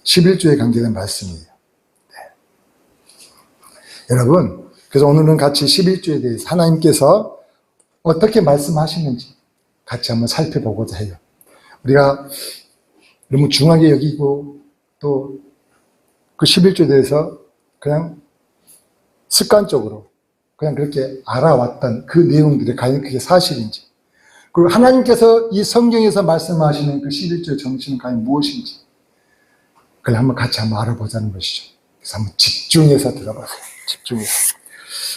11조에 관계된 말씀이에요. 네. 여러분, 그래서 오늘은 같이 11조에 대해서 하나님께서 어떻게 말씀하시는지 같이 한번 살펴보고자 해요. 우리가 너무 중하게 여기고 또 그 11조에 대해서 그냥 습관적으로 그냥 그렇게 알아왔던 그 내용들이 과연 그게 사실인지, 그리고 하나님께서 이 성경에서 말씀하시는 그 11조의 정신은 과연 무엇인지 그걸 한번 같이 한번 알아보자는 것이죠. 그래서 한번 집중해서 들어보세요. 집중해서.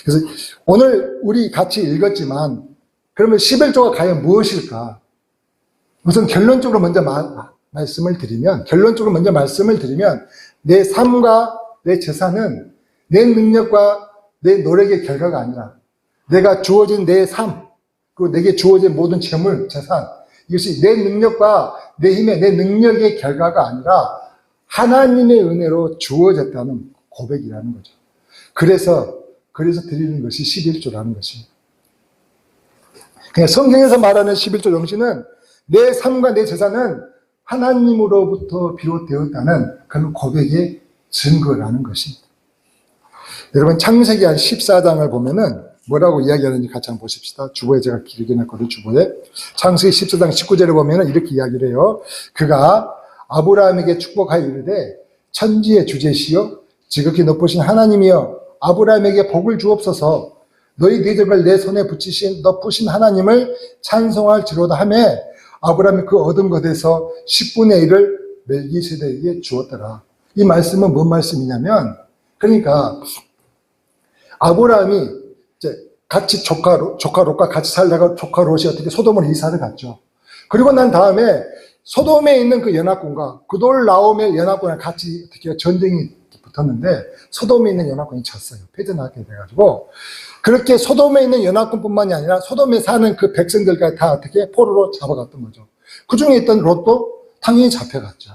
그래서 오늘 우리 같이 읽었지만 그러면 11조가 과연 무엇일까? 우선 결론적으로 먼저 말씀을 드리면 내 삶과 내 재산은 내 능력과 내 노력의 결과가 아니라 내가 주어진 내 삶, 그리고 내게 주어진 모든 재물, 재산, 이것이 내 능력과 내 힘의, 내 능력의 결과가 아니라 하나님의 은혜로 주어졌다는 고백이라는 거죠. 그래서 드리는 것이 11조라는 것입니다. 그냥 성경에서 말하는 11조 정신은 내 삶과 내 재산은 하나님으로부터 비롯되었다는 그런 고백의 증거라는 것입니다. 여러분, 창세기 한 14장을 보면은 뭐라고 이야기하는지 같이 한번 보십시다. 주보에 제가 길게 냈거든요, 주보에. 창세기 14장 19절에 보면은 이렇게 이야기를 해요. 그가 아브라함에게 축복하여 이르되 천지의 주제시여 지극히 높으신 하나님이여 아브라함에게 복을 주옵소서. 너희 대적을 내 손에 붙이신 높으신 하나님을 찬송할지로다 하매 아브라함이 그 얻은 것에서 10분의 1을 멜기세덱에게 주었더라. 이 말씀은 뭔 말씀이냐면, 그러니까 아브라함이 이제 같이 조카 롯과 같이 살다가 조카 롯이 어떻게 소돔으로 이사를 갔죠. 그리고 난 다음에 소돔에 있는 그 연합군과 그돌라오멜 연합군과 같이 어떻게 전쟁이 붙었는데 소돔에 있는 연합군이 졌어요. 패전하게 돼가지고 그렇게 소돔에 있는 연합군뿐만이 아니라 소돔에 사는 그 백성들까지 다 어떻게 포로로 잡아갔던 거죠. 그 중에 있던 롯도 당연히 잡혀갔죠.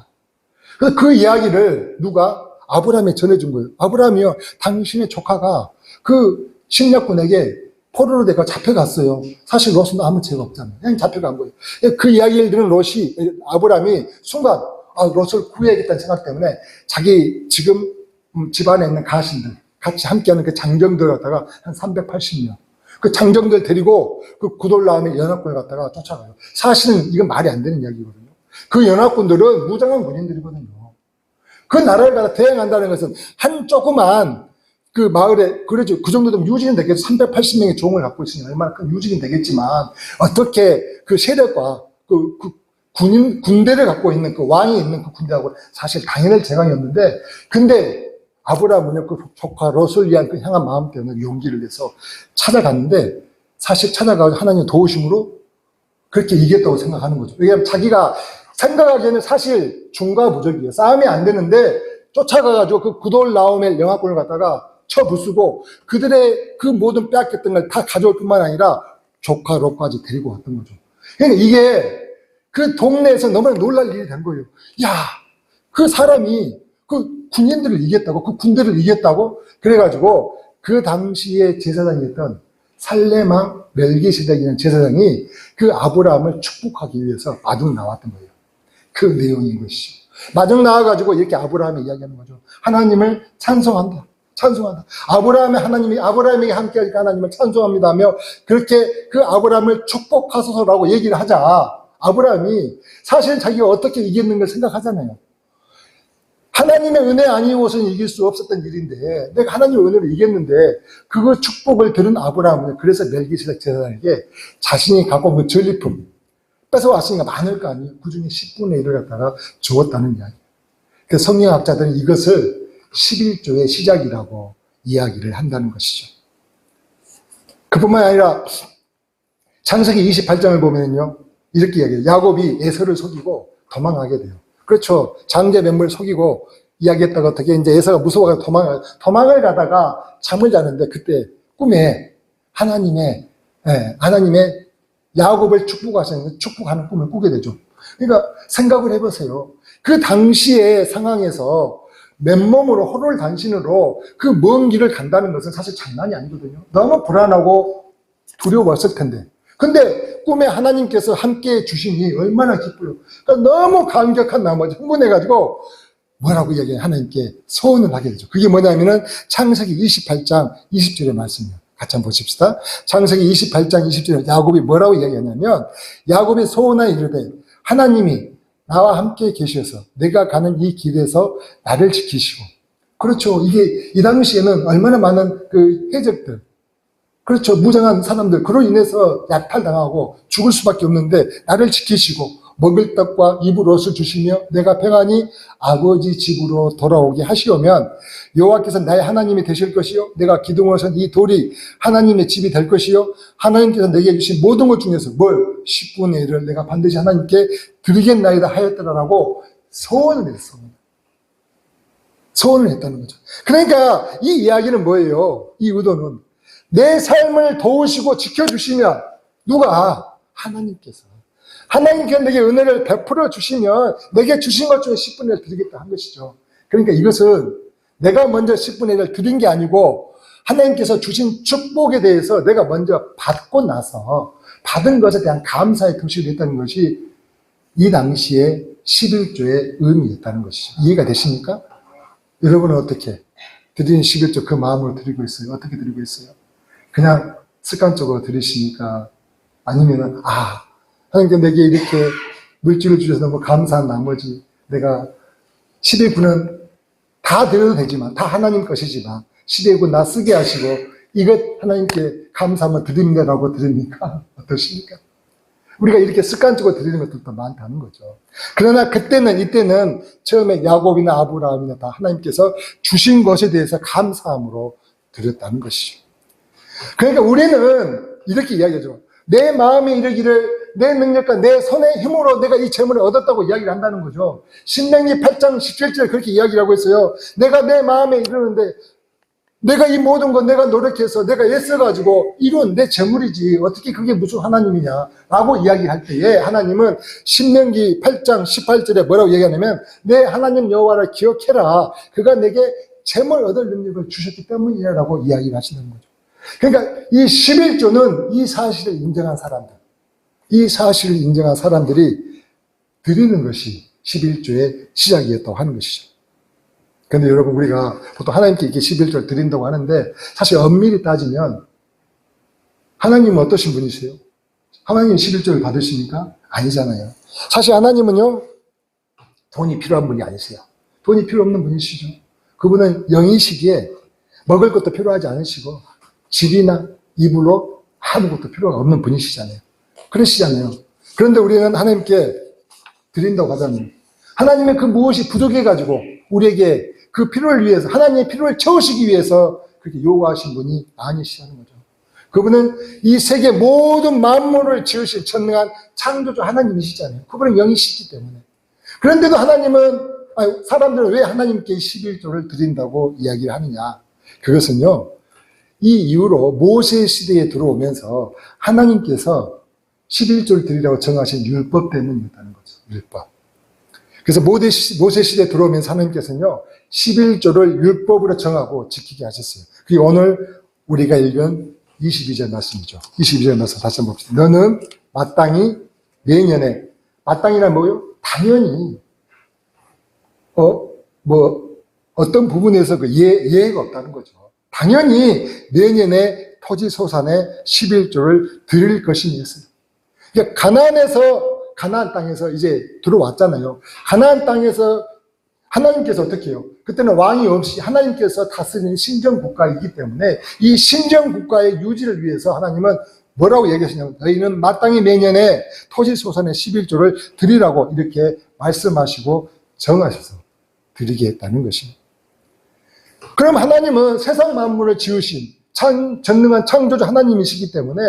그래서 그 이야기를 누가 아브라함이 전해준 거예요. 아브라함이요, 당신의 조카가 그 침략군에게 포로로 내가 잡혀갔어요. 사실 롯은 아무 죄가 없잖아요. 그냥 잡혀간 거예요. 그 이야기를 들은 롯이, 아브라함이 순간 롯을 구해야겠다는 생각 때문에 자기 지금 집안에 있는 가신들, 같이 함께하는 그 장정들 갖다가 한 380명. 그 장정들 데리고 그 구돌라움의 연합군을 갖다가 쫓아가요. 사실은 이건 말이 안 되는 이야기거든요. 그 연합군들은 무장한 군인들이거든요. 그 나라를 갖다 대항한다는 것은 한 조그만 그 마을에, 그러죠. 그 정도 되면 유지는 되겠죠. 380명의 종을 갖고 있으니 얼마나 큰 유지는 되겠지만, 어떻게 그 세력과 그 군대를 갖고 있는 그 왕이 있는 그 군대하고 사실 당연할 재간이었는데, 근데 아브라함은요, 그 조카 롯을 위한 그 향한 마음 때문에 용기를 내서 찾아갔는데, 사실 찾아가서 하나님 도우심으로 그렇게 이겼다고 생각하는 거죠. 왜냐하면 자기가 생각하기에는 사실 중과부적이에요. 싸움이 안 되는데, 쫓아가가지고 그 구돌라오멜 연합군을 갖다가 쳐부수고, 그들의 그 모든 빼앗겼던 걸 다 가져올 뿐만 아니라 조카 롯까지 데리고 왔던 거죠. 그러니까 이게 그 동네에서 너무나 놀랄 일이 된 거예요. 야, 그 사람이 그 군인들을 이겼다고, 그 군대를 이겼다고? 그래가지고 그 당시에 제사장이었던 살레망 멜기세덱이라는 제사장이 그 아브라함을 축복하기 위해서 마중 나왔던 거예요. 그 내용인 것이죠. 마중 나와가지고 이렇게 아브라함이 이야기하는 거죠. 하나님을 찬송한다. 찬송한다. 아브라함에게 함께하니까 하나님을 찬송합니다 하며 그렇게 그 아브라함을 축복하소서라고 얘기를 하자. 아브라함이 사실 자기가 어떻게 이겼는 걸 생각하잖아요. 하나님의 은혜 아니고서는 이길 수 없었던 일인데 내가 하나님의 은혜로 이겼는데 그 축복을 들은 아브라함은 그래서 멜기세덱 제사장에게 자신이 갖고 온 그 전리품 뺏어왔으니까 많을 거 아니에요. 그 중에 10분의 1을 갖다가 주었다는 이야기. 그래서 성경학자들은 이것을 11조의 시작이라고 이야기를 한다는 것이죠. 그뿐만 아니라 창세기 28장을 보면요, 이렇게 이야기해요. 야곱이 에서를 속이고 도망하게 돼요. 그렇죠. 장제 맹물 속이고 이야기했다가 어떻게 이제 에서가 무서워서 도망을 가다가 잠을 자는데 그때 꿈에 하나님의 야곱을 축복하는 꿈을 꾸게 되죠. 그러니까 생각을 해보세요. 그 당시의 상황에서 맨몸으로 호를 단신으로 그 먼 길을 간다는 것은 사실 장난이 아니거든요. 너무 불안하고 두려웠을 텐데. 근데 꿈에 하나님께서 함께 주시니 얼마나 기뻐요. 그러니까 너무 감격한 나머지 흥분해가지고 뭐라고 이야기해요? 하나님께 소원을 하게 되죠. 그게 뭐냐면은 창세기 28장 20절의 말씀이에요. 같이 한번 보십시다. 창세기 28장 20절에 야곱이 뭐라고 이야기하냐면, 야곱이 소원하여 이르되 하나님이 나와 함께 계셔서 내가 가는 이 길에서 나를 지키시고. 그렇죠. 이게 이 당시에는 얼마나 많은 그 해적들, 그렇죠. 무장한 사람들, 그로 인해서 약탈당하고 죽을 수밖에 없는데 나를 지키시고 먹을 떡과 입을 옷을 주시며 내가 평안히 아버지 집으로 돌아오게 하시오면 여호와께서 나의 하나님이 되실 것이요 내가 기둥으로 선 이 돌이 하나님의 집이 될 것이요 하나님께서 내게 주신 모든 것 중에서 뭘 10분의 1을 내가 반드시 하나님께 드리겠나이다 하였더라라고 소원을 했습니다. 소원을 했다는 거죠. 그러니까 이 이야기는 뭐예요? 이 의도는 내 삶을 도우시고 지켜주시면 누가? 하나님께서 내게 은혜를 베풀어 주시면 내게 주신 것 중에 10분의 1을 드리겠다 한 것이죠. 그러니까 이것은 내가 먼저 10분의 1을 드린 게 아니고 하나님께서 주신 축복에 대해서 내가 먼저 받고 나서 받은 것에 대한 감사의 표시를 했다는 것이 이 당시에 11조의 의미였다는 것이죠. 이해가 되십니까? 여러분은 어떻게 드리는 11조 그 마음으로 드리고 있어요? 어떻게 드리고 있어요? 그냥 습관적으로 드리십니까? 아니면은 하나님께 내게 이렇게 물질을 주셔서 너무 감사한 나머지 내가 10의 9는 다 드려도 되지만 다 하나님 것이지만 10의 9 나 쓰게 하시고 이것 하나님께 감사하면 드립니다라고 드립니까? 어떠십니까? 우리가 이렇게 습관적으로 드리는 것들도 많다는 거죠. 그러나 이때는 처음에 야곱이나 아브라함이나 다 하나님께서 주신 것에 대해서 감사함으로 드렸다는 것이죠. 그러니까 우리는 이렇게 이야기하죠. 내 마음이 이르기를 내 능력과 내 손의 힘으로 내가 이 재물을 얻었다고 이야기를 한다는 거죠. 신명기 8장 17절에 그렇게 이야기를 하고 있어요. 내가 내 마음에 이르는데 내가 이 모든 것 내가 노력해서 내가 애써가지고 이룬 내 재물이지 어떻게 그게 무슨 하나님이냐 라고 이야기할 때에 하나님은 신명기 8장 18절에 뭐라고 얘기하냐면 내 하나님 여호와를 기억해라. 그가 내게 재물 얻을 능력을 주셨기 때문이야 라고 이야기를 하시는 거죠. 그러니까 이 11조는 이 사실을 인정한 사람들이 드리는 것이 11조의 시작이었다고 하는 것이죠. 그런데 여러분 우리가 보통 하나님께 이렇게 11조를 드린다고 하는데 사실 엄밀히 따지면 하나님은 어떠신 분이세요? 하나님은 11조를 받으십니까? 아니잖아요. 사실 하나님은요 돈이 필요한 분이 아니세요. 돈이 필요 없는 분이시죠. 그분은 영이시기에 먹을 것도 필요하지 않으시고 집이나 이불로 아무것도 필요가 없는 분이시잖아요. 그러시잖아요. 그런데 우리는 하나님께 드린다고 하자면 하나님의 그 무엇이 부족해가지고 우리에게 그 필요를 위해서 하나님의 필요를 채우시기 위해서 그렇게 요구하신 분이 아니시라는 거죠. 그분은 이 세계 모든 만물을 지으신 전능한 창조주 하나님이시잖아요. 그분은 영이시기 때문에. 그런데도 사람들은 왜 하나님께 11조를 드린다고 이야기를 하느냐. 그것은요. 이 이후로 모세 시대에 들어오면서 하나님께서 11조를 드리라고 정하신 율법 때문이었다는 거죠. 율법. 그래서 모세 시대에 들어오면서 하나님께서는요. 11조를 율법으로 정하고 지키게 하셨어요. 그게 오늘 우리가 읽은 22절 말씀이죠. 22절 말씀 다시 한번 봅시다. 너는 마땅히 내년에 마땅히란 뭐요? 당연히 어떤 부분에서 그 예외가 없다는 거죠. 당연히 내년에 토지 소산의 11조를 드릴 것이니였어요. 그러니까 가나안 땅에서 이제 들어왔잖아요. 가나안 땅에서 하나님께서 어떻게 해요? 그때는 왕이 없이 하나님께서 다스리는 신정국가이기 때문에 이 신정국가의 유지를 위해서 하나님은 뭐라고 얘기하시냐면 너희는 마땅히 매년에 토지 소산의 11조를 드리라고 이렇게 말씀하시고 정하셔서 드리게 했다는 것입니다. 그럼 하나님은 세상 만물을 지으신 전능한 창조주 하나님이시기 때문에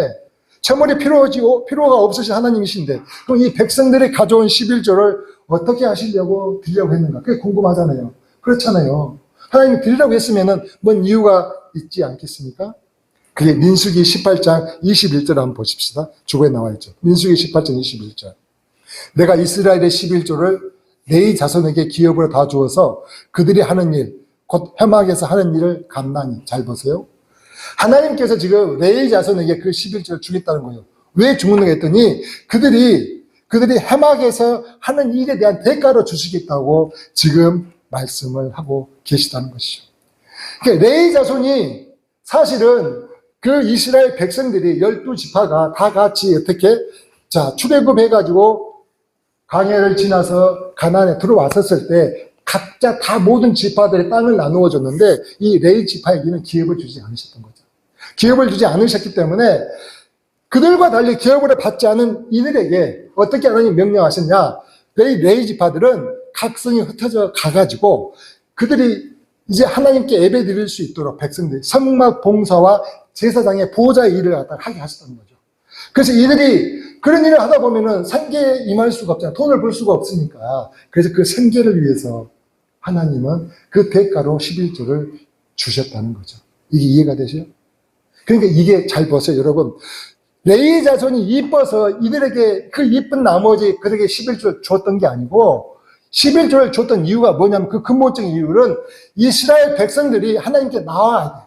재물이 필요가 없으신 하나님이신데 그럼 이 백성들이 가져온 11조를 어떻게 하시려고 드리려고 했는가? 그게 궁금하잖아요. 그렇잖아요. 하나님이 드리라고 했으면 뭔 이유가 있지 않겠습니까? 그게 민수기 18장 21절 한번 보십시다. 주보에 나와 있죠. 민수기 18장 21절. 내가 이스라엘의 11조를 네 자손에게 기업으로 다 주어서 그들이 하는 일, 곧 해막에서 하는 일을 감나니. 잘 보세요. 하나님께서 지금 레위 자손에게 그 11조를 주겠다는 거예요. 왜 주는가 했더니 그들이 해막에서 하는 일에 대한 대가로 주시겠다고 지금 말씀을 하고 계시다는 것이죠. 그러니까 레위 자손이 사실은 그 이스라엘 백성들이 12지파가 다 같이 어떻게 출애굽해가지고 광야를 지나서 가나안에 들어왔었을 때 각자 다 모든 지파들의 땅을 나누어 줬는데 이 레위 지파에게는 기업을 주지 않으셨던 거죠. 기업을 주지 않으셨기 때문에 그들과 달리 기업을 받지 않은 이들에게 어떻게 하나님 명령하셨냐? 레위 지파들은 각성이 흩어져 가가지고 그들이 이제 하나님께 예배 드릴 수 있도록 백성들이 성막 봉사와 제사장의 보호자의 일을 하게 하셨다는 거죠. 그래서 이들이 그런 일을 하다 보면은 생계에 임할 수가 없잖아요. 돈을 벌 수가 없으니까. 그래서 그 생계를 위해서 하나님은 그 대가로 11조를 주셨다는 거죠. 이게 이해가 되세요? 그러니까 이게 잘 보세요, 여러분. 레위 자손이 이뻐서 이들에게 그 이쁜 나머지 그들에게 11조를 줬던 게 아니고 11조를 줬던 이유가 뭐냐면 그 근본적인 이유는 이스라엘 백성들이 하나님께 나와야 돼요.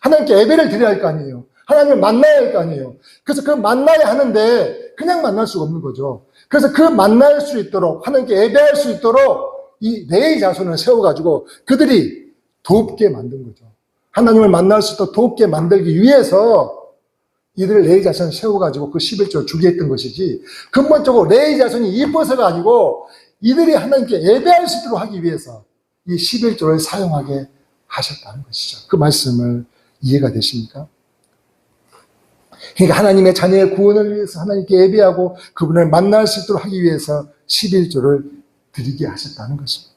하나님께 예배를 드려야 할 거 아니에요. 하나님을 만나야 할 거 아니에요. 그래서 그 만나야 하는데 그냥 만날 수가 없는 거죠. 그래서 그 만날 수 있도록 하나님께 예배할 수 있도록 이 레위 자손을 세워가지고 그들이 돕게 만든 거죠. 하나님을 만날 수 있도록 돕게 만들기 위해서 이들을 레위 자손을 세워가지고 그 11조를 주게 했던 것이지 근본적으로 레위 자손이 이뻐서가 아니고 이들이 하나님께 예배할 수 있도록 하기 위해서 이 11조를 사용하게 하셨다는 것이죠. 그 말씀을 이해가 되십니까? 그러니까 하나님의 자녀의 구원을 위해서 하나님께 예배하고 그분을 만날 수 있도록 하기 위해서 11조를 드리게 하셨다는 것입니다.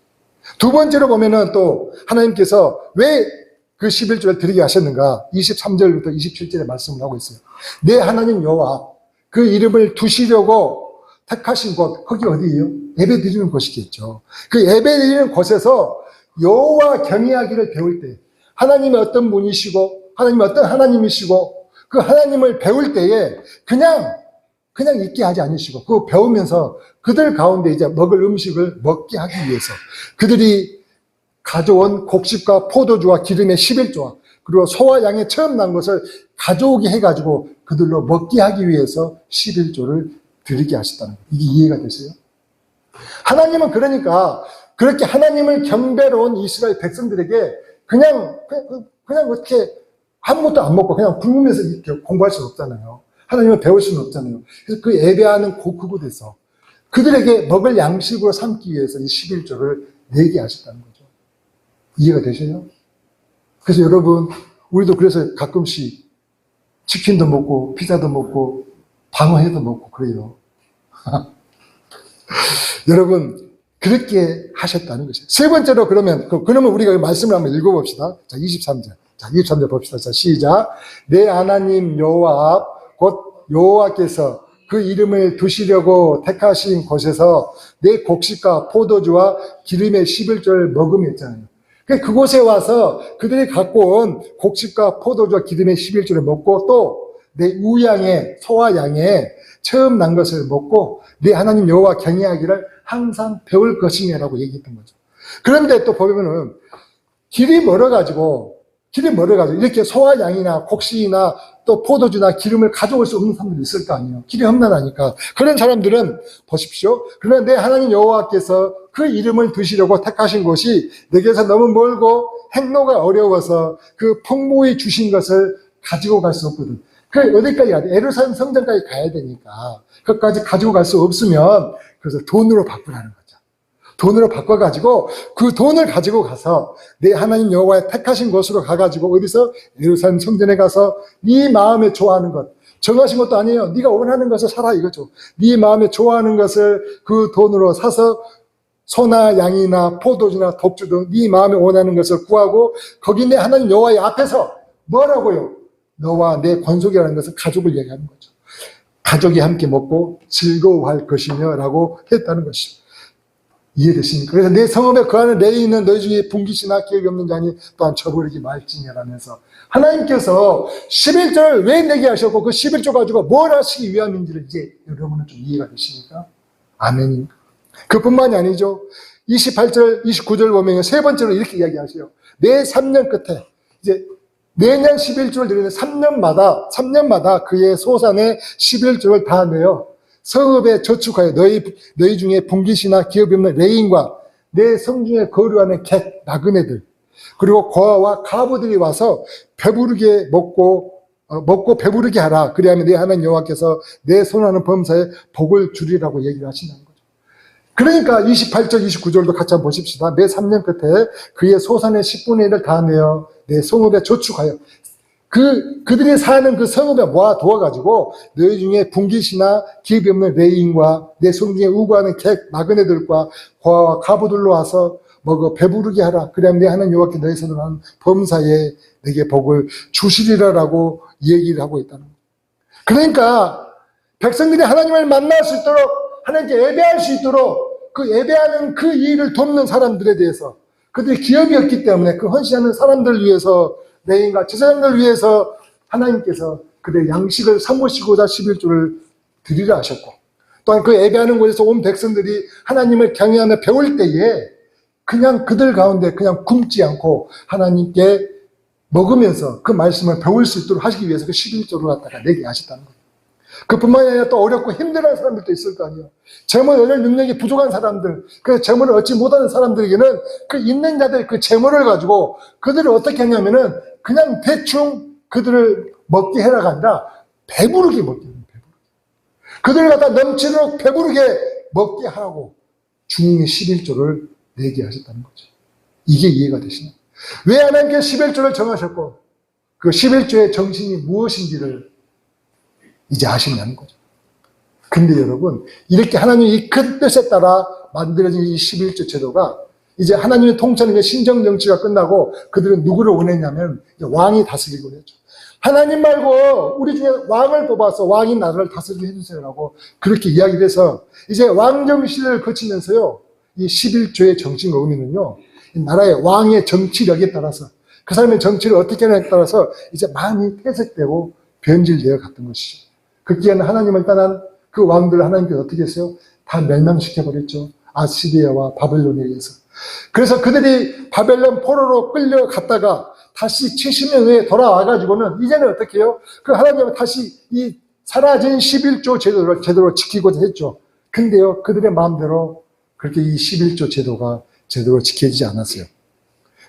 두 번째로 보면은 또 하나님께서 왜 그 11조를 드리게 하셨는가? 23절부터 27절에 말씀을 하고 있어요. 내 하나님 여호와 그 이름을 두시려고 택하신 곳, 거기 어디예요? 예배 드리는 곳이겠죠. 그 예배 드리는 곳에서 여호와 경외하기를 배울 때 하나님이 어떤 분이시고 하나님이 어떤 하나님이시고 그 하나님을 배울 때에 그냥 있게 하지 않으시고 그거 배우면서 그들 가운데 이제 먹을 음식을 먹게 하기 위해서 그들이 가져온 곡식과 포도주와 기름의 11조와 그리고 소와 양의 처음 난 것을 가져오게 해가지고 그들로 먹게 하기 위해서 11조를 드리게 하셨다는 거예요. 이게 이해가 되세요? 하나님은 그러니까 그렇게 하나님을 경배로 온 이스라엘 백성들에게 그냥 어떻게 아무것도 안 먹고 그냥 굶으면서 이렇게 공부할 수는 없잖아요. 하나님을 배울 수는 없잖아요. 그래서 그 예배하는 그곳에서 그들에게 먹을 양식으로 삼기 위해서 이 11조를 내게 하셨다는 거죠. 이해가 되세요? 그래서 여러분, 우리도 그래서 가끔씩 치킨도 먹고 피자도 먹고 방어회도 먹고 그래요. 여러분, 그렇게 하셨다는 것이에요. 세 번째로 그러면 우리가 말씀을 한번 읽어봅시다. 자, 23절. 자, 23절 봅시다. 자, 시작. 내 하나님 여호와 곧 여호와께서 그 이름을 두시려고 택하신 곳에서 내 곡식과 포도주와 기름의 11조를 먹으며 했잖아요. 그곳에 와서 그들이 갖고 온 곡식과 포도주와 기름의 11조를 먹고 또 내 우양의 소와 양의 처음 난 것을 먹고 내 하나님 여호와 경외하기를 항상 배울 것이냐라고 얘기했던 거죠. 그런데 또 보면은 길이 멀어가지고 이렇게 소와 양이나 곡식이나 또 포도주나 기름을 가져올 수 없는 사람들이 있을 거 아니에요. 길이 험난하니까. 그런 사람들은 보십시오. 그러나 내 하나님 여호와께서 그 이름을 두시려고 택하신 곳이 내게서 너무 멀고 행로가 어려워서 그 풍부히 주신 것을 가지고 갈 수 없거든. 그 어디까지 가야 돼? 예루살렘 성전까지 가야 되니까 그것까지 가지고 갈 수 없으면 그래서 돈으로 바꾸라는 거죠. 돈으로 바꿔가지고 그 돈을 가지고 가서 내 하나님 여호와의 택하신 곳으로 가가지고 어디서? 예루살렘 성전에 가서 네 마음에 좋아하는 것, 정하신 것도 아니에요. 네가 원하는 것을 사라 이거죠. 네 마음에 좋아하는 것을 그 돈으로 사서 소나 양이나 포도주나 독주 등 네 마음에 원하는 것을 구하고 거기 내 하나님 여호와의 앞에서 뭐라고요? 너와 내 권속이라는 것은 가족을 얘기하는 거죠. 가족이 함께 먹고 즐거워할 것이며 라고 했다는 것이죠. 이해되십니까? 그래서 내 성읍에 거하는 레위인은 너희 중에 분깃이나 기억이 없는 자니 또한 저버리지 말지니라면서 하나님께서 11조를 왜 내게 하셨고 그 11조 가지고 뭘 하시기 위함인지를 이제 여러분은 좀 이해가 되십니까? 아멘입니까? 그뿐만이 아니죠. 28절, 29절 보면 세 번째로 이렇게 이야기하세요. 매 3년 끝에 이제 매년 11조를 드리는 3년마다 그의 소산의 11조를 다 내어 성읍에 저축하여 너희 중에 분깃이나 기업이 없는 레위인과 내 성중에 거류하는 객, 나그네들, 그리고 고아와 과부들이 와서 배부르게 먹고 배부르게 하라. 그리하면 내 하나님 여호와께서 내 손하는 범사에 복을 주리라고 얘기를 하신다는 거죠. 그러니까 28절, 29절도 같이 한번 보십시다. 매 3년 끝에 그의 소산의 10분의 1을 다 내어 내 성읍에 저축하여 그들이 사는 그 성읍에 모아두어가지고 너희 중에 분깃이나 기업이 없는 레인과 내 성중에 우고하는 객, 나그네들과 고아와 과부들로 와서 먹어 배부르게 하라. 그래야 내 하나님 여호와께 너희 손으로 하는 범사에 내게 복을 주시리라라고 얘기를 하고 있다는 거예요. 그러니까 백성들이 하나님을 만날 수 있도록, 하나님께 예배할 수 있도록 그 예배하는 그 일을 돕는 사람들에 대해서, 그들이 기업이 없기 때문에 그 헌신하는 사람들을 위해서, 레인과 제사장들을 위해서 하나님께서 그들의 양식을 삼으시고자 11조를 드리라 하셨고, 또한 그 예배하는 곳에서 온 백성들이 하나님을 경외하며 배울 때에 그냥 그들 가운데 그냥 굶지 않고 하나님께 먹으면서 그 말씀을 배울 수 있도록 하시기 위해서 그 11조를 갖다가 내게 하셨다는 거예요. 그뿐만 아니라 또 어렵고 힘들어하는 사람들도 있을 거 아니에요. 재물 얻을 능력이 부족한 사람들, 그 재물을 얻지 못하는 사람들에게는 그 있는 자들 그 재물을 가지고 그들을 어떻게 하냐면은 그냥 대충 그들을 먹게 해라가 아니라 배부르게 먹게 해요. 그들을 갖다 넘치도록 배부르게 먹게 하라고 주님이 11조를 내게 하셨다는 거죠. 이게 이해가 되시나요? 왜 하나님께서 11조를 정하셨고 그 11조의 정신이 무엇인지를 이제 아시냐는 거죠. 근데 여러분, 이렇게 하나님의 이 큰 뜻에 따라 만들어진 이 11조 제도가 이제 하나님의 통치하는 신정 정치가 끝나고 그들은 누구를 원했냐면 왕이 다스리고 했죠. 하나님 말고 우리 중에 왕을 뽑아서 왕이 나라를 다스리게 해주세요라고 그렇게 이야기를 해서 이제 왕정 시대를 거치면서요, 이 11조의 정치인 의미는요, 나라의 왕의 정치력에 따라서 그 사람의 정치를 어떻게 하냐에 따라서 이제 많이 퇴색되고 변질되어 갔던 것이죠. 그 기간에 하나님을 떠난 그 왕들을 하나님께서 어떻게 했어요? 다 멸망시켜버렸죠. 아시리아와 바벨론에 의해서. 그래서 그들이 바벨론 포로로 끌려갔다가 다시 70년 후에 돌아와가지고는 이제는 어떻게 해요? 그 하나님은 다시 이 사라진 11조 제도를 제대로 지키고자 했죠. 근데요, 그들의 마음대로 그렇게 이 11조 제도가 제대로 지켜지지 않았어요.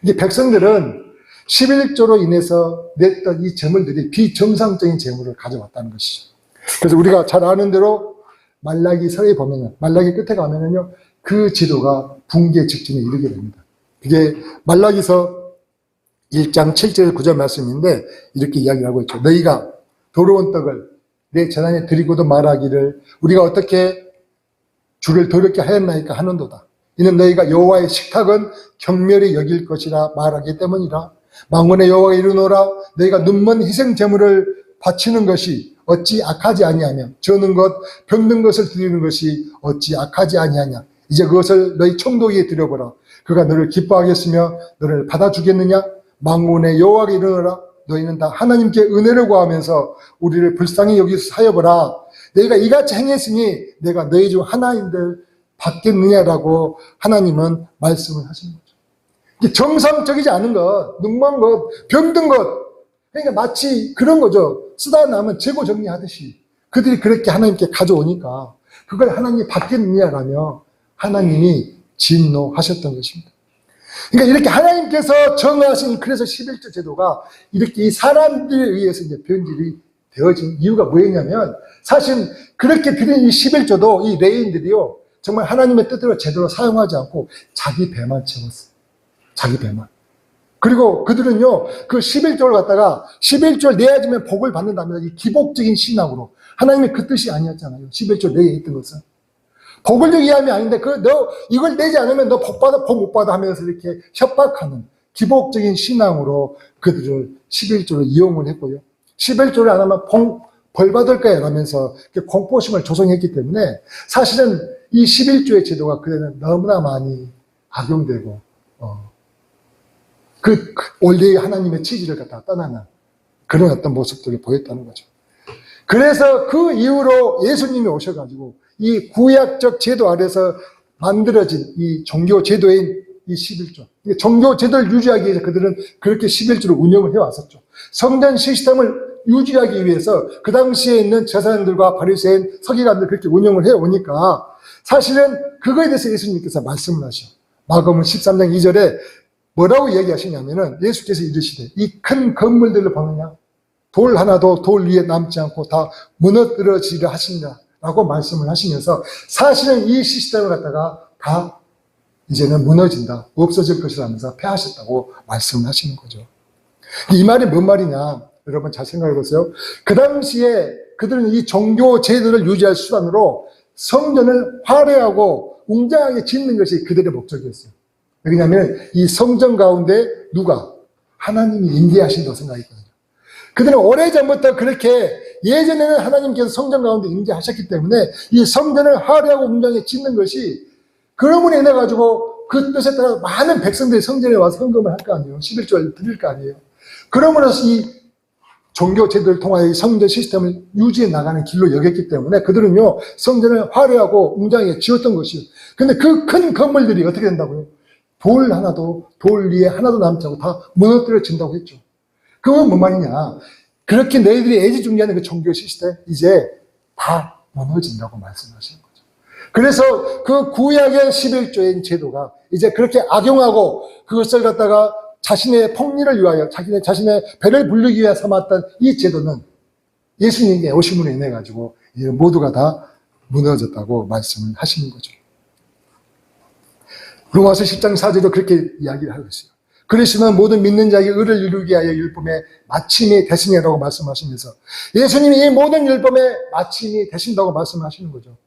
이게 백성들은 11조로 인해서 냈던 이 재물들이 비정상적인 재물을 가져왔다는 것이죠. 그래서 우리가 잘 아는 대로 말라기서에 보면은, 말라기 끝에 가면은요, 그 제도가 붕괴 직전에 이르게 됩니다. 그게 말라기서 1장 7절 9절 말씀인데 이렇게 이야기를 하고 있죠. 너희가 더러운 떡을 내 재단에 드리고도 말하기를 우리가 어떻게 주를 더럽게 하였나이까 하는도다. 이는 너희가 여호와의 식탁은 경멸히 여길 것이라 말하기 때문이라. 만군의 여호와가 이르노라. 너희가 눈먼 희생 제물을 바치는 것이 어찌 악하지 아니하며 저는 것 병든 것을 드리는 것이 어찌 악하지 아니하냐. 이제 그것을 너희 청독에게 드려보라. 그가 너를 기뻐하겠으며 너를 받아주겠느냐. 만군의 여호와가 이르노라. 너희는 다 하나님께 은혜를 구하면서 우리를 불쌍히 여기서 사여보라. 너희가 이같이 행했으니 내가 너희 중 하나인들 받겠느냐라고 하나님은 말씀을 하시는 거죠. 이게 정상적이지 않은 것, 눈먼 것, 병든 것, 그러니까 마치 그런 거죠. 쓰다 남은 재고 정리하듯이 그들이 그렇게 하나님께 가져오니까 그걸 하나님이 받겠느냐라며 하나님이 진노하셨던 것입니다. 그러니까 이렇게 하나님께서 정하신, 그래서 11조 제도가 이렇게 이 사람들에 의해서 이제 변질이 되어진 이유가 뭐였냐면, 사실 그렇게 드린 이 11조도 이 레인들이요, 정말 하나님의 뜻대로 제대로 사용하지 않고 자기 배만 채웠어요. 자기 배만. 그리고 그들은요, 그 11조를 갖다가 11조를 내야지만 복을 받는다면서 이 기복적인 신앙으로, 하나님의 그 뜻이 아니었잖아요. 11조 내에 있던 것은. 복을 주기 위함이 아닌데, 너 이걸 내지 않으면 너 복 받아, 복 못 받아 하면서 이렇게 협박하는 기복적인 신앙으로 그들을 11조를 이용을 했고요. 11조를 안 하면 벌 받을 거야 라면서 공포심을 조성했기 때문에 사실은 이 11조의 제도가 그때는 너무나 많이 악용되고, 원래의 하나님의 취지를 갖다가 떠나는 그런 어떤 모습들을 보였다는 거죠. 그래서 그 이후로 예수님이 오셔가지고 이 구약적 제도 아래서 만들어진 이 종교 제도인 이 11조. 종교 제도를 유지하기 위해서 그들은 그렇게 11조를 운영을 해왔었죠. 성전 시스템을 유지하기 위해서 그 당시에 있는 제사장들과 바리새인, 서기관들 그렇게 운영을 해오니까 사실은 그거에 대해서 예수님께서 말씀을 하셔. 마가복음 13장 2절에 뭐라고 얘기하시냐면은 예수께서 이르시되 이 큰 건물들을 보느냐 돌 하나도 돌 위에 남지 않고 다 무너뜨려지려 하시니라 라고 말씀을 하시면서 사실은 이 시스템을 갖다가 다 이제는 무너진다, 없어질 것이라면서 폐하셨다고 말씀을 하시는 거죠. 이 말이 뭔 말이냐 여러분 잘 생각해 보세요. 그 당시에 그들은 이 종교 제도를 유지할 수단으로 성전을 화려하고 웅장하게 짓는 것이 그들의 목적이었어요. 왜냐하면 이 성전 가운데 누가? 하나님이 임재하신다고 생각했거든요. 그들은 오래전부터 그렇게 예전에는 하나님께서 성전 가운데 임재하셨기 때문에 이 성전을 화려하고 웅장하게 짓는 것이 그러므로 인해 가지고 그 뜻에 따라 많은 백성들이 성전에 와서 헌금을 할 거 아니에요. 11조를 드릴 거 아니에요. 그러므로서 이 종교 제도를 통하여 이 성전 시스템을 유지해 나가는 길로 여겼기 때문에 그들은요 성전을 화려하고 웅장하게 지었던 것이에요. 근데 그 큰 건물들이 어떻게 된다고요? 돌 위에 하나도 남지 않고 다 무너뜨려진다고 했죠. 그건 뭔 말이냐? 그렇게 너희들이 애지중지하는 그 종교 시스템 이제 다 무너진다고 말씀하시는 거죠. 그래서 그 구약의 11조의 제도가 이제 그렇게 악용하고 그것을 갖다가 자신의 폭리를 위하여 자신의 배를 불리기 위해 삼았던 이 제도는 예수님의 오심으로 인해 가지고 모두가 다 무너졌다고 말씀을 하시는 거죠. 로마서 10장 4절도 그렇게 이야기를 하고 있어요. 그리스도는 모든 믿는 자에게 의를 이루기 위하여 율법의 마침이 되시니라고 말씀하시면서 예수님이 이 모든 율법의 마침이 되신다고 말씀하시는 거죠.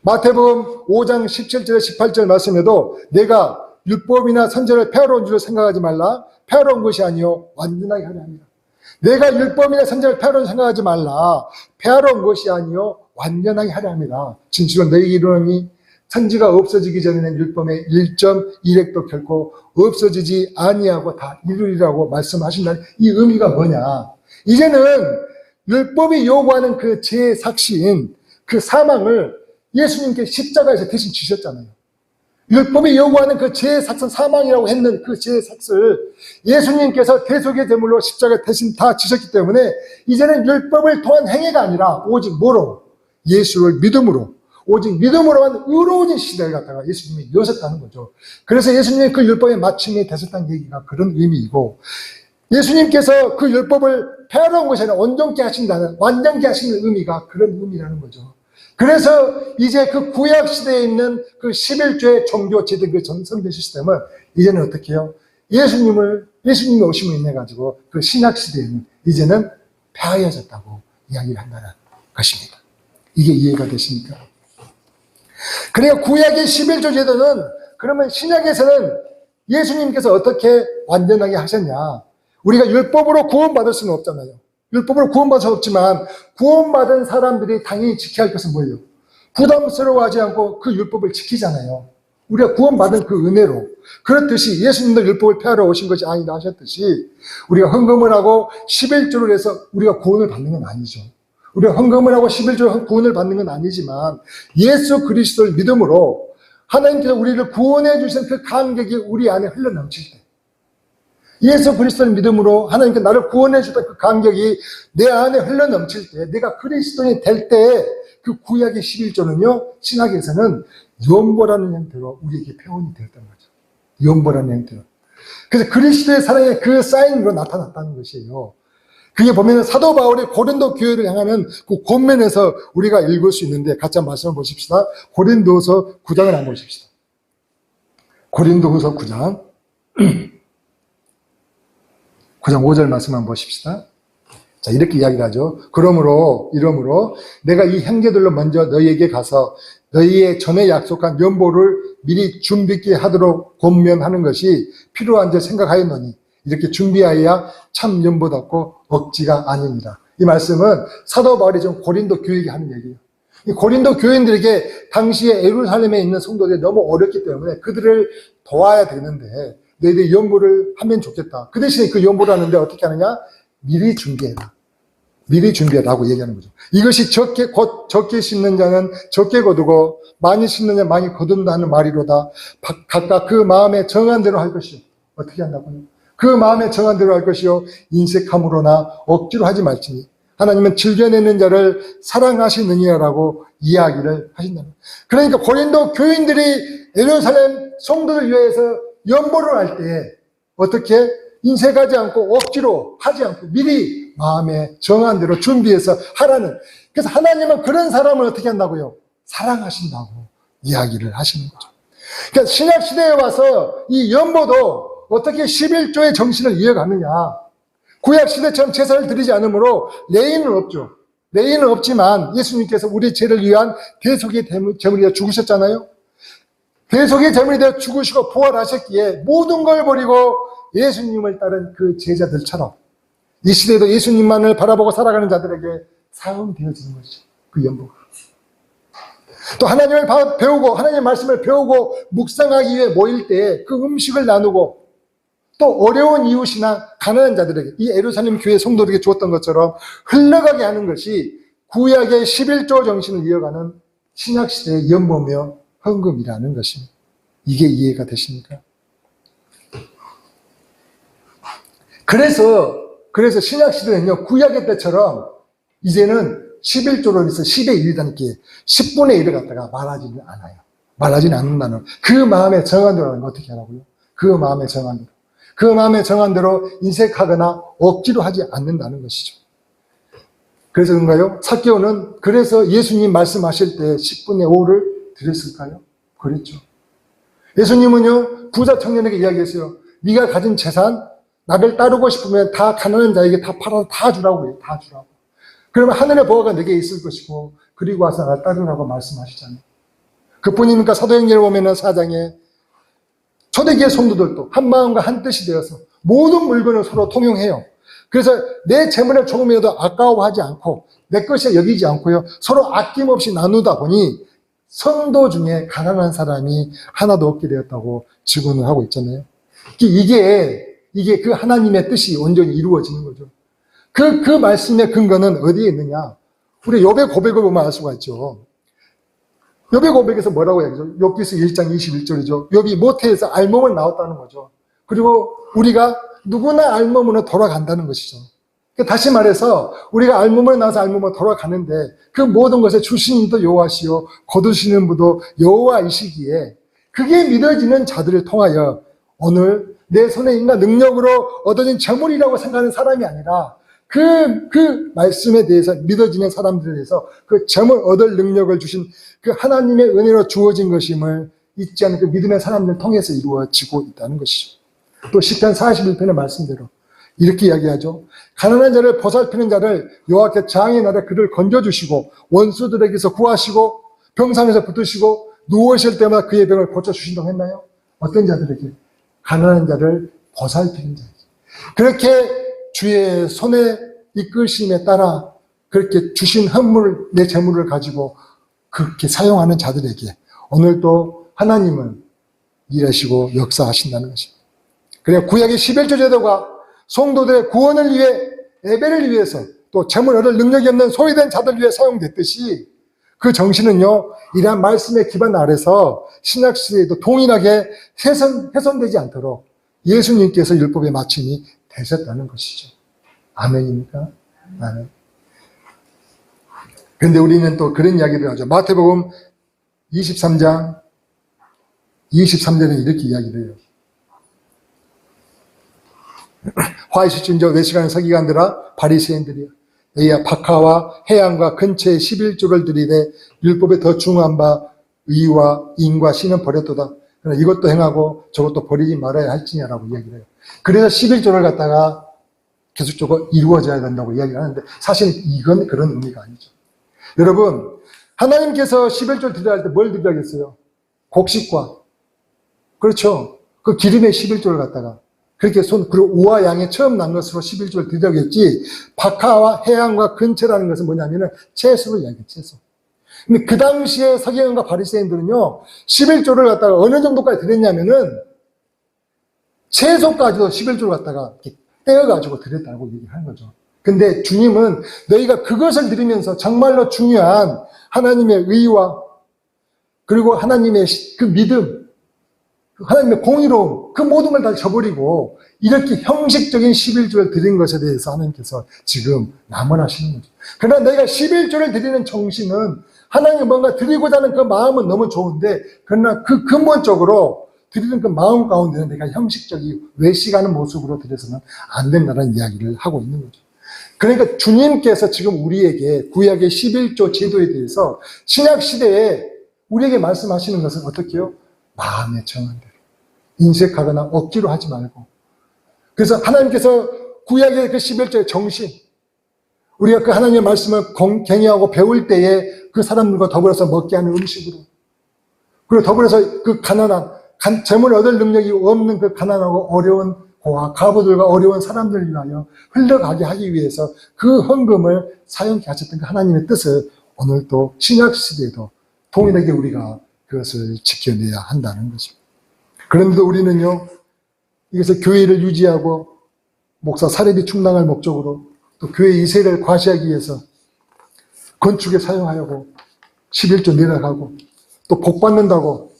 마태복음 5장 17절 18절 말씀에도 내가 율법이나 선지자를 폐하러온 줄을 생각하지 말라. 폐하러온 것이 아니요 완전하게 하려 합니다. 내가 율법이나 선지자를 폐하러온 생각하지 말라. 폐하러온 것이 아니요 완전하게 하려 합니다. 진실로 너희에게 이르노니 선지가 없어지기 전에는 율법의 1.1획도 결코 없어지지 아니하고 다 이루리라고 말씀하신다는 이 의미가 뭐냐? 이제는 율법이 요구하는 그 제삭시인 그 사망을 예수님께 십자가에서 대신 지셨잖아요. 율법이 요구하는 그 제삭은 사망이라고 했는 그 제삭을 예수님께서 대속의 제물로 십자가 대신 다 지셨기 때문에 이제는 율법을 통한 행위가 아니라 오직 뭐로? 예수를 믿음으로 오직 믿음으로만 의로워진 시대를 갖다가 예수님이 여셨다는 거죠. 그래서 예수님이 그 율법의 마침이 되셨다는 얘기가 그런 의미이고 예수님께서 그 율법을 폐하러온 것이 아니라 온전케 하신다는 완전케 하시는 의미가 그런 의미라는 거죠. 그래서 이제 그 구약 시대에 있는 그 11조의 종교 제도 그 성전 시스템을 이제는 어떻게 해요? 예수님이 오심을 인해 가지고 그 신약 시대에는 이제는 폐하여졌다고 이야기를 한다는 것입니다. 이게 이해가 되십니까? 그러니까 구약의 11조 제도는 그러면 신약에서는 예수님께서 어떻게 완전하게 하셨냐? 우리가 율법으로 구원받을 수는 없잖아요. 율법으로 구원받을 수 없지만 구원받은 사람들이 당연히 지켜야 할 것은 뭐예요? 부담스러워하지 않고 그 율법을 지키잖아요. 우리가 구원받은 그 은혜로. 그렇듯이 예수님도 율법을 폐하러 오신 것이 아니다 하셨듯이 우리가 헌금을 하고 11조를 해서 우리가 구원을 받는 건 아니죠. 우리가 헌금을 하고 11조 구원을 받는 건 아니지만 예수 그리스도를 믿음으로 하나님께서 우리를 구원해 주신 그 감격이 우리 안에 흘러넘칠 때 예수 그리스도를 믿음으로 하나님께 나를 구원해 주셨던 그 감격이 내 안에 흘러넘칠 때 내가 그리스도인이 될 때 그 구약의 11조는요 신학에서는 연보라는 형태로 우리에게 표현이 되었던 거죠. 연보라는 형태로. 그래서 그리스도의 사랑의 그 사인으로 나타났다는 것이에요. 그게 보면 사도 바울이 고린도 교회를 향하는 그 권면에서 우리가 읽을 수 있는데 같이 한번 말씀을 보십시다. 고린도후서 9장을 한번 보십시다. 고린도후서 9장 9장 5절 말씀 한번 보십시다. 자, 이렇게 이야기를 하죠. 이러므로 내가 이 형제들로 먼저 너희에게 가서 너희의 전에 약속한 연보를 미리 준비케 하도록 권면하는 것이 필요한 줄 생각하였노니 이렇게 준비하여야 참 연보답고 억지가 아닙니다. 이 말씀은 사도 바울이 좀 고린도 교회에게 하는 얘기예요. 이 고린도 교인들에게 당시에 예루살렘에 있는 성도들이 너무 어렵기 때문에 그들을 도와야 되는데 너희들이 연보를 하면 좋겠다. 그 대신에 그 연보를 하는데 어떻게 하느냐? 미리 준비해라. 미리 준비하라고 얘기하는 거죠. 이것이 적게 심는 자는 적게 거두고 많이 심는 자는 많이 거둔다 하는 말이로다. 각각 그 마음에 정한 대로 할 것이요. 어떻게 한다고요? 그 마음에 정한 대로 할 것이요. 인색함으로나 억지로 하지 말지니 하나님은 즐겨내는 자를 사랑하시느니라라고 이야기를 하신다는 거예요. 그러니까 고린도 교인들이 예루살렘 성도들 위해서 연보를 할 때 어떻게 인색하지 않고 억지로 하지 않고 미리 마음에 정한 대로 준비해서 하라는, 그래서 하나님은 그런 사람을 어떻게 한다고요? 사랑하신다고 이야기를 하시는 거죠. 그러니까 신약시대에 와서 이 연보도 어떻게 11조의 정신을 이어가느냐. 구약시대처럼 제사를 드리지 않으므로 레인은 없죠. 레인은 없지만 예수님께서 우리 죄를 위한 대속의 제물이 되어 죽으셨잖아요. 대속의 제물이 되어 죽으시고 부활하셨기에 모든 걸 버리고 예수님을 따른 그 제자들처럼 이 시대에도 예수님만을 바라보고 살아가는 자들에게 사용되어지는 것이죠. 그 연보가. 또 하나님을 배우고 하나님의 말씀을 배우고 묵상하기 위해 모일 때 그 음식을 나누고 또 어려운 이웃이나 가난한 자들에게 이 예루살렘 교회 성도들에게 주었던 것처럼 흘러가게 하는 것이 구약의 11조 정신을 이어가는 신약시대의 연보며 헌금이라는 것입니다. 이게 이해가 되십니까? 그래서 신약시대는요, 구약의 때처럼 이제는 11조로 해서 10의 1이라는 게 10분의 1을 갖다가 말하지는 않아요. 말하지는 않는다는 그 마음에 정한 대로 하는 거 어떻게 하라고요? 그 마음에 정한 대로. 그 마음에 정한 대로 인색하거나 억지로 하지 않는다는 것이죠. 그래서 그런가요? 삭개오는 그래서 예수님 말씀하실 때 10분의 5를 드렸을까요? 그랬죠. 예수님은요, 부자 청년에게 이야기했어요. 네가 가진 재산, 나를 따르고 싶으면 다 가난한 자에게 다 팔아서 다 주라고 해요. 다 주라고. 그러면 하늘의 보화가 내게 있을 것이고 그리고 와서 나를 따르라고 말씀하시잖아요. 그뿐입니까? 사도행전을 보면은 4장에 초대교회 성도들도 한 마음과 한 뜻이 되어서 모든 물건을 서로 통용해요. 그래서 내 재물을 조금이라도 아까워하지 않고 내 것이 여기지 않고요. 서로 아낌없이 나누다 보니 성도 중에 가난한 사람이 하나도 없게 되었다고 증언을 하고 있잖아요. 이게 그 하나님의 뜻이 온전히 이루어지는 거죠. 그 말씀의 근거는 어디에 있느냐? 우리 욥의 고백을 보면 알 수가 있죠. 욥의 고백에서 뭐라고 얘기하죠? 욥기서 1장 21절이죠. 욥이 모태에서 알몸을 나왔다는 거죠. 그리고 우리가 누구나 알몸으로 돌아간다는 것이죠. 다시 말해서 우리가 알몸을 나와서 알몸으로 돌아가는데 그 모든 것에 주신 이도 여호와시요 거두시는 분도 여호와이시기에 그게 믿어지는 자들을 통하여 오늘 내 손에 있는 능력으로 얻어진 재물이라고 생각하는 사람이 아니라 그 말씀에 대해서 믿어지는 사람들에 대해서 그 재물 얻을 능력을 주신 그 하나님의 은혜로 주어진 것임을 잊지 않는 그 믿음의 사람들을 통해서 이루어지고 있다는 것이죠. 또 시편 41편의 말씀대로 이렇게 이야기하죠. 가난한 자를 보살피는 자를 여호와께 장의 날에 그를 건져주시고 원수들에게서 구하시고 병상에서 붙으시고 누우실 때마다 그의 병을 고쳐주신다고 했나요? 어떤 자들에게? 가난한 자를 보살피는 자에게. 그렇게 주의 손에 이끄심에 따라 그렇게 주신 헌물, 내 재물을 가지고 그렇게 사용하는 자들에게 오늘도 하나님은 일하시고 역사하신다는 것입니다. 그래야 구약의 11조 제도가 성도들의 구원을 위해 예배를 위해서 또 재물 얻을 능력이 없는 소외된 자들 위해 사용됐듯이 그 정신은요, 이러한 말씀의 기반 아래서 신약시대에도 동일하게 훼손되지 않도록 예수님께서 율법의 마침이 되셨다는 것이죠. 아멘입니까? 아멘. 그런데 우리는 또 그런 이야기를 하죠. 마태복음 23장 23절에 이렇게 이야기를 해요. 화이시춘저 외식하는 서기관들아 바리새인들이여 너희야 박하와 해양과 근처에 11조를 드리되 율법에 더 중요한 바 의와 인과 신은 버렸도다. 그러나 이것도 행하고 저것도 버리지 말아야 할지냐라고 이야기를 해요. 그래서 11조를 갖다가 계속적으로 이루어져야 된다고 이야기를 하는데 사실 이건 그런 의미가 아니죠. 여러분, 하나님께서 11조를 드려야 할 때 뭘 드려야겠어요? 곡식과, 그렇죠. 그 기름의 11조를 갖다가 그렇게 그리고 우와 양의 처음 난 것으로 11조를 드려야겠지. 박하와 해양과 근처라는 것은 뭐냐면은 채소를 이야기해요, 채소. 근데 그 당시에 서기관과 바리새인들은요, 11조를 갖다가 어느 정도까지 드렸냐면은 채소까지도 11조를 갖다가 이렇게 떼어가지고 드렸다고 얘기하는 거죠. 근데 주님은 너희가 그것을 드리면서 정말로 중요한 하나님의 의와 그리고 하나님의 그 믿음, 하나님의 공의로움, 그 모든 걸 다 저버리고 이렇게 형식적인 11조를 드린 것에 대해서 하나님께서 지금 나무라시는 거죠. 그러나 너희가 11조를 드리는 정신은 하나님 뭔가 드리고자 하는 그 마음은 너무 좋은데 그러나 그 근본적으로 드리는 그 마음 가운데는 내가 형식적인 외식하는 모습으로 드려서는 안 된다는 이야기를 하고 있는 거죠. 그러니까 주님께서 지금 우리에게 구약의 11조 제도에 대해서 신약 시대에 우리에게 말씀하시는 것은 어떻게 해요? 마음에 정한 대로 인색하거나 억지로 하지 말고, 그래서 하나님께서 구약의 그 11조의 정신, 우리가 그 하나님의 말씀을 경외하고 배울 때에 그 사람들과 더불어서 먹게 하는 음식으로, 그리고 더불어서 그 가난한, 재물을 얻을 능력이 없는 그 가난하고 어려운 고아, 과부들과 어려운 사람들을 위하여 흘러가게 하기 위해서 그 헌금을 사용케 하셨던 그 하나님의 뜻을 오늘 또 신약 시대에도 동일하게 우리가 그것을 지켜내야 한다는 것입니다. 그런데도 우리는요, 이것을 교회를 유지하고 목사 사례비 충당할 목적으로 또 교회 이세를 과시하기 위해서 건축에 사용하려고 11조 내려가고 또 복 받는다고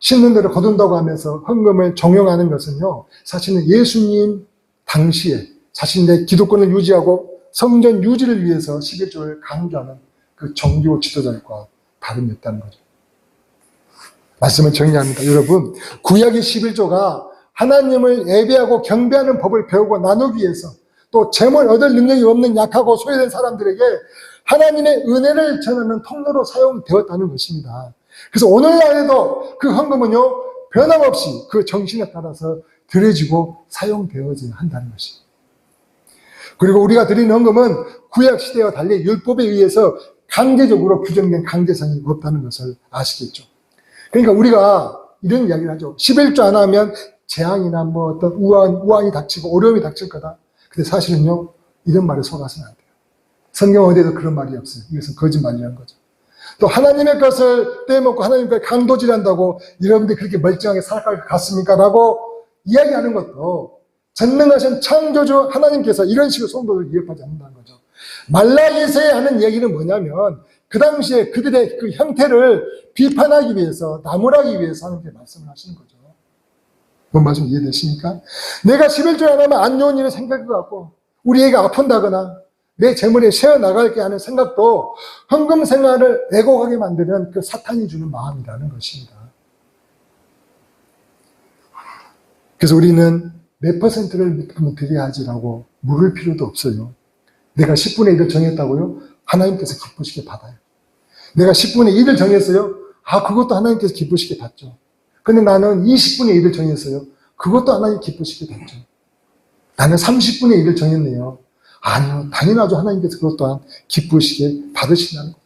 씻는 대로 거둔다고 하면서 헌금을 정용하는 것은요, 사실은 예수님 당시에 자신의 기독권을 유지하고 성전 유지를 위해서 11조를 강조하는 그 종교 지도자들과 다름이 없다는 거죠. 말씀을 정리합니다. 여러분, 구약의 11조가 하나님을 예배하고 경배하는 법을 배우고 나누기 위해서, 또 재물 얻을 능력이 없는 약하고 소외된 사람들에게 하나님의 은혜를 전하는 통로로 사용되었다는 것입니다. 그래서 오늘날에도 그 헌금은요, 변함없이 그 정신에 따라서 드려지고 사용되어져야 한다는 것입니다. 그리고 우리가 드리는 헌금은 구약 시대와 달리 율법에 의해서 강제적으로 규정된 강제성이 없다는 것을 아시겠죠. 그러니까 우리가 이런 이야기를 하죠. 11조 안 하면 재앙이나 뭐 어떤 우환이 닥치고 어려움이 닥칠 거다. 근데 사실은요, 이런 말에 속아서는 안 돼요. 성경 어디에도 그런 말이 없어요. 이것은 거짓말이라는 거죠. 또 하나님의 것을 떼먹고 하나님께 강도질한다고 여러분들이 그렇게 멀쩡하게 살아갈 것 같습니까? 라고 이야기하는 것도 전능하신 창조주 하나님께서 이런 식으로 성도를 위협하지 않는다는 거죠. 말라기서에 하는 얘기는 뭐냐면 그 당시에 그들의 그 형태를 비판하기 위해서, 나무라기 위해서 하나님께 말씀을 하시는 거죠. 뭔 말씀 이해되십니까? 내가 11조 안 하면 안 좋은 일이 생길 것 같고 우리 애가 아픈다거나 내 재물이 새어나갈게 하는 생각도 헌금 생활을 애곡하게 만드는 그 사탄이 주는 마음이라는 것입니다. 그래서 우리는 몇 퍼센트를 드려야 하지라고 물을 필요도 없어요. 내가 10분의 1을 정했다고요? 하나님께서 기쁘시게 받아요. 내가 10분의 1을 정했어요? 그것도 하나님께서 기쁘시게 받죠. 근데 나는 20분의 1을 정했어요. 그것도 하나님 기쁘시게 받죠. 나는 30분의 1을 정했네요. 아니요, 당연하죠. 하나님께서 그것 또한 기쁘시게 받으신다는 거예요.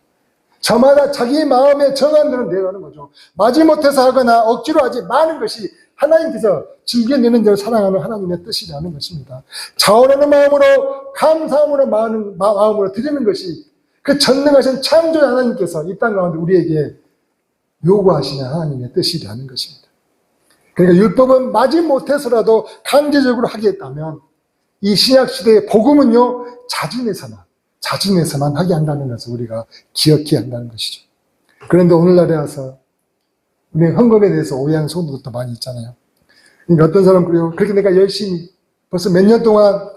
저마다 자기 마음에 정한 대로 내려가는 거죠. 마지못해서 하거나 억지로 하지 마는 것이 하나님께서 즐겨내는 대로 사랑하는 하나님의 뜻이라는 것입니다. 자원하는 마음으로, 감사함으로 마음으로 드리는 것이 그 전능하신 창조자 하나님께서 이 땅 가운데 우리에게 요구하시는 하나님의 뜻이라는 것입니다. 그러니까 율법은 마지못해서라도 강제적으로 하겠다면 이 신약시대의 복음은요, 자진해서만 하게 한다는 것을 우리가 기억해야 한다는 것이죠. 그런데 오늘날에 와서 우리 헌금에 대해서 오해하는 성도들도 많이 있잖아요. 그러니까 어떤 사람은 그래요. 그렇게 내가 열심히 벌써 몇 년 동안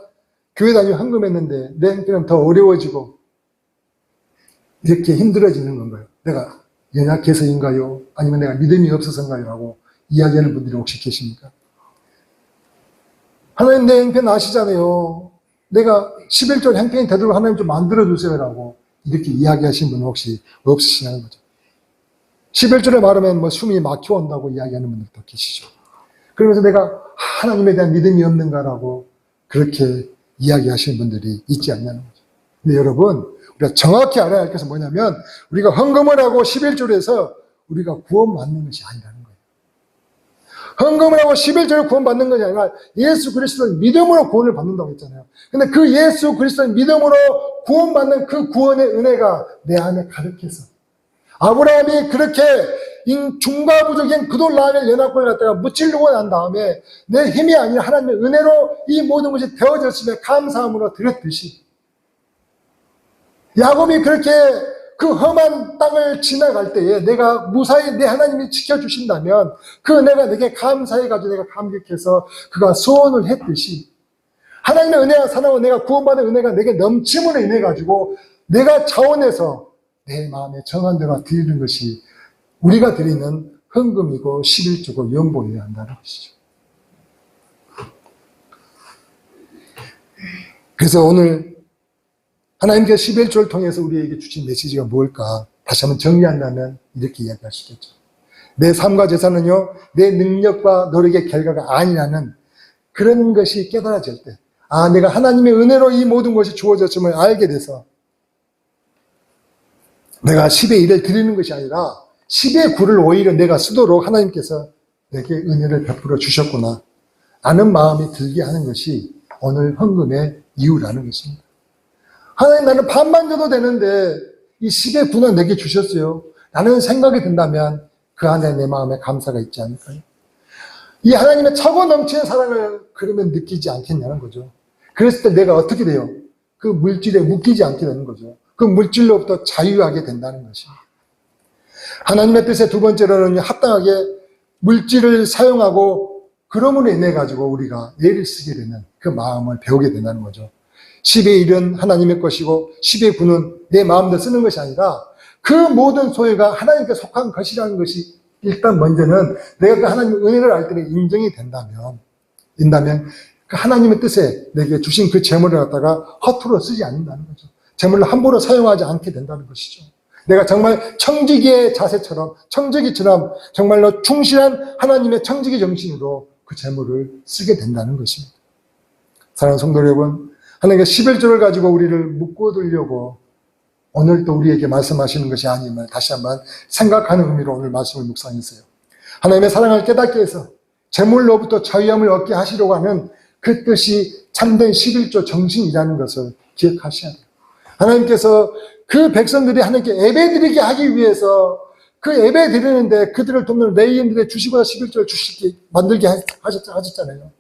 교회 다니고 헌금했는데 내 형편은 더 어려워지고 이렇게 힘들어지는 건가요? 내가 연약해서인가요? 아니면 내가 믿음이 없어서인가요? 라고 이야기하는 분들이 혹시 계십니까? 하나님 내 형편 아시잖아요. 내가 11조 형편이 되도록 하나님 좀 만들어주세요 라고 이렇게 이야기하신 분은 혹시 없으시냐는 거죠. 11조를 말하면 뭐 숨이 막혀온다고 이야기하는 분들도 계시죠. 그러면서 내가 하나님에 대한 믿음이 없는가라고 그렇게 이야기하시는 분들이 있지 않냐는 거죠. 근데 여러분, 우리가 정확히 알아야 할 것은 뭐냐면 우리가 헌금을 하고 11조를 해서 우리가 구원받는 것이 아니라는 거예요. 헌금을 하고 11조를 구원받는 것이 아니라 예수 그리스도의 믿음으로 구원을 받는다고 했잖아요. 근데 그 예수 그리스도의 믿음으로 구원받는 그 구원의 은혜가 내 안에 가득해서 아브라함이 그렇게 중과부적인 그돌라멜 연합군을 갖다가 무찌르고 난 다음에 내 힘이 아니라 하나님의 은혜로 이 모든 것이 되어졌음에 감사함으로 드렸듯이 야곱이 그렇게 그 험한 땅을 지나갈 때에 내가 무사히 내 하나님이 지켜주신다면 그 은혜가 내게 감사해가지고 내가 감격해서 그가 소원을 했듯이 하나님의 은혜와 사랑으로 내가 구원받은 은혜가 내게 넘침으로 인해가지고 내가 자원해서 내 마음에 정한 대로 드리는 것이 우리가 드리는 헌금이고 11조고 연보여야 한다는 것이죠. 그래서 오늘 하나님께서 11조를 통해서 우리에게 주신 메시지가 뭘까? 다시 한번 정리한다면 이렇게 이야기할 수 있겠죠. 내 삶과 재산은요, 내 능력과 노력의 결과가 아니라는 그런 것이 깨달아질 때, 아, 내가 하나님의 은혜로 이 모든 것이 주어졌음을 알게 돼서 내가 10의 1을 드리는 것이 아니라 10의 9를 오히려 내가 쓰도록 하나님께서 내게 은혜를 베풀어 주셨구나 아는 마음이 들게 하는 것이 오늘 헌금의 이유라는 것입니다. 하나님, 나는 반만 줘도 되는데 이 10의 9는 내게 주셨어요 라는 생각이 든다면 그 안에 내 마음에 감사가 있지 않을까요? 이 하나님의 차고 넘치는 사랑을 그러면 느끼지 않겠냐는 거죠. 그랬을 때 내가 어떻게 돼요? 그 물질에 묶이지 않게 되는 거죠. 그 물질로부터 자유하게 된다는 것입니다. 하나님의 뜻의 두 번째로는 합당하게 물질을 사용하고 그럼으로 인해 가지고 우리가 예를 쓰게 되는 그 마음을 배우게 된다는 거죠. 10의 1은 하나님의 것이고 10의 9는 내 마음대로 쓰는 것이 아니라 그 모든 소유가 하나님께 속한 것이라는 것이 일단 먼저는 내가 그 하나님의 은혜를 알 때는 인정이 된다면 그 하나님의 뜻에 내게 주신 그 재물을 갖다가 허투루 쓰지 않는다는 거죠. 재물을 함부로 사용하지 않게 된다는 것이죠. 내가 정말 청지기의 자세처럼, 청지기처럼 정말로 충실한 하나님의 청지기 정신으로 그 재물을 쓰게 된다는 것입니다. 사랑하는 성도 여러분, 하나님께서 11조를 가지고 우리를 묶어두려고 오늘 또 우리에게 말씀하시는 것이 아님을 다시 한번 생각하는 의미로 오늘 말씀을 묵상했어요. 하나님의 사랑을 깨닫게 해서 재물로부터 자유함을 얻게 하시려고 하는 그 뜻이 참된 11조 정신이라는 것을 기억하셔야 돼요. 하나님께서 그 백성들이 하나님께 예배드리게 하기 위해서 그 예배 드리는데 그들을 돕는 레위인들의 주시보다 11조를 주시게 만들게 하셨잖아요.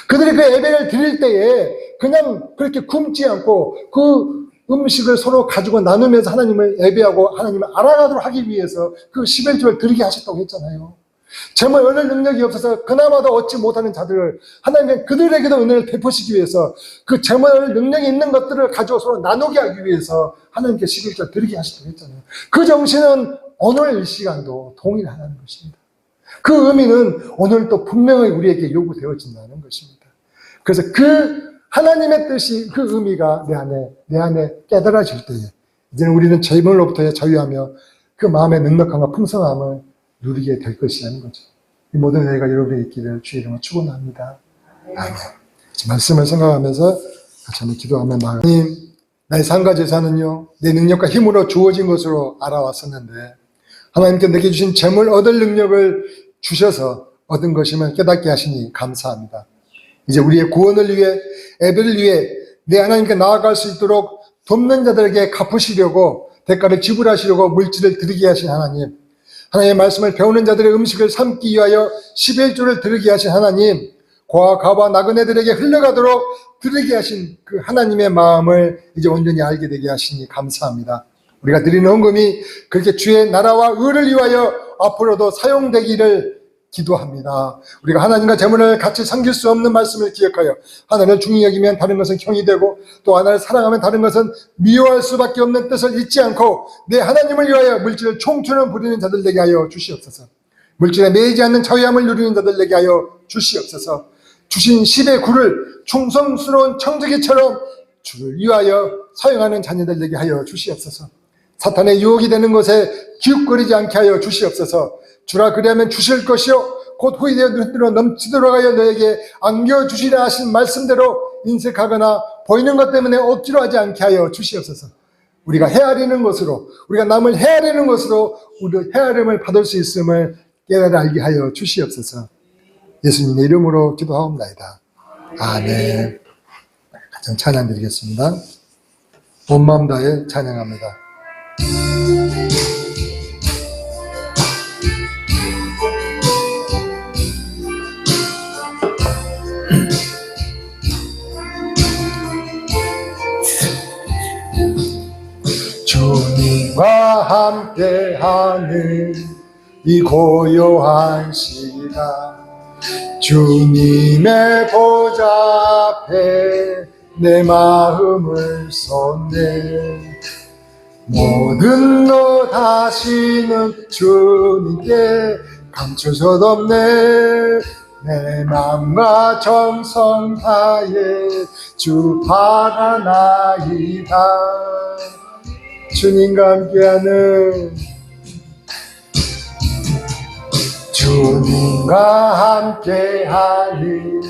그들이 그 예배를 드릴 때에 그냥 그렇게 굶지 않고 그 음식을 서로 가지고 나누면서 하나님을 예배하고 하나님을 알아가도록 하기 위해서 그 11조를 드리게 하셨다고 했잖아요. 정말 얻을 능력이 없어서 그나마도 얻지 못하는 자들을 하나님은 그들에게도 은혜를 베푸시기 위해서 그 정말 능력이 있는 것들을 가지고 서로 나누게 하기 위해서 하나님께 11조를 드리게 하셨다고 했잖아요. 그 정신은 오늘 이 시간도 동일하다는 것입니다. 그 의미는 오늘 또 분명히 우리에게 요구되어진다는 것입니다. 그래서 그 하나님의 뜻이 그 의미가 내 안에 깨달아질 때에 이제는 우리는 재물로부터 자유하며 그 마음의 넉넉함과 풍성함을 누리게 될 것이라는 거죠. 이 모든 은혜가 여러분의 있기를 주의 이름으로 축원합니다. 아멘. 말씀을 생각하면서 같이 한번 기도하며 하나님, 나의 삶과 재산은요 내 능력과 힘으로 주어진 것으로 알아왔었는데 하나님께 내게 주신 재물 얻을 능력을 주셔서 얻은 것임을 깨닫게 하시니 감사합니다. 이제 우리의 구원을 위해 예배를 위해 내 하나님께 나아갈 수 있도록 돕는 자들에게 갚으시려고 대가를 지불하시려고 물질을 드리게 하신 하나님, 하나님의 말씀을 배우는 자들의 음식을 삼기 위하여 11조를 드리게 하신 하나님, 고아 가와 나그네들에게 흘러가도록 드리게 하신 그 하나님의 마음을 이제 온전히 알게 되게 하시니 감사합니다. 우리가 드리는 헌금이 그렇게 주의 나라와 의를 위하여 앞으로도 사용되기를 기도합니다. 우리가 하나님과 재물을 같이 섬길 수 없는 말씀을 기억하여 하나님을 중히 여기면 다른 것은 형이 되고 또 하나님을 사랑하면 다른 것은 미워할 수밖에 없는 뜻을 잊지 않고 내 하나님을 위하여 물질을 총처럼 부리는 자들 되게 하여 주시옵소서. 물질에 매이지 않는 자유함을 누리는 자들 되게 하여 주시옵소서. 주신 10의 9를 충성스러운 청지기처럼 주를 위하여 사용하는 자녀들 되게 하여 주시옵소서. 사탄의 유혹이 되는 것에 기웃거리지 않게 하여 주시옵소서. 주라 그리하면 주실 것이요 곧 후이되어 눈으로 넘치도록 하여 너에게 안겨주시라 하신 말씀대로 인색하거나 보이는 것 때문에 억지로 하지 않게 하여 주시옵소서. 우리가 헤아리는 것으로, 우리가 남을 헤아리는 것으로 우리 헤아림을 받을 수 있음을 깨달아 알게 하여 주시옵소서. 예수님의 이름으로 기도하옵나이다. 아멘. 같이 찬양 드리겠습니다. 온 마음 다해 찬양합니다. 주님과 함께하는 이 고요한 시간, 주님의 보좌 앞에 내 마음을 쏟네. 모든 것 아시는 주님께 감출 수 없네. 내 맘과 정성 다해 주 바라나이다. 주님과 함께하는 주님과 함께하는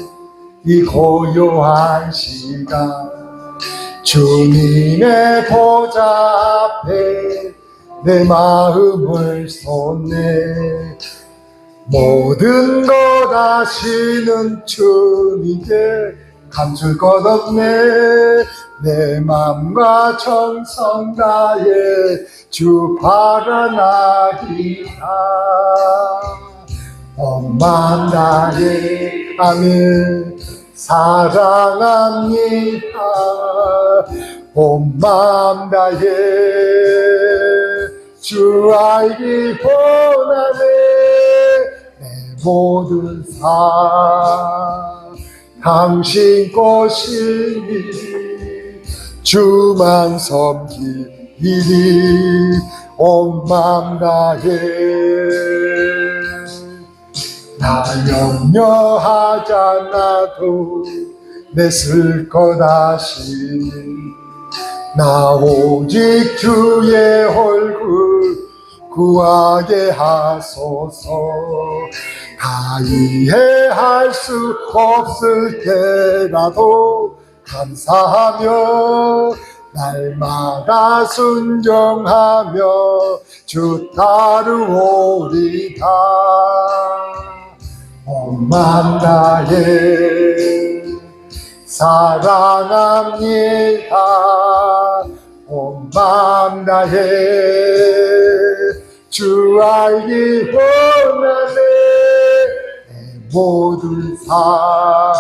이 고요한 시간, 주님의 보좌 앞에 내 마음을 쏟네. 모든 것 아시는 주님께 감출 것 없네. 내 맘과 정성 다해 주 바라나이다. 온 맘 다해 아멘 사랑합니다. 온 맘 다해 주 알기 원하네. 내 모든 삶 당신 것이니 주만 섬기니 온 맘 다해. 나 염려하지 않아도 내 쓸 것 아시니 나 오직 주의 얼굴 구하게 하소서. 다 이해할 수 없을 때라도 감사하며 날마다 순종하며 주 따르오리다. 온 맘 다해 사랑합니다. 온 맘 다해 주 알기 원하네. 내 모든 삶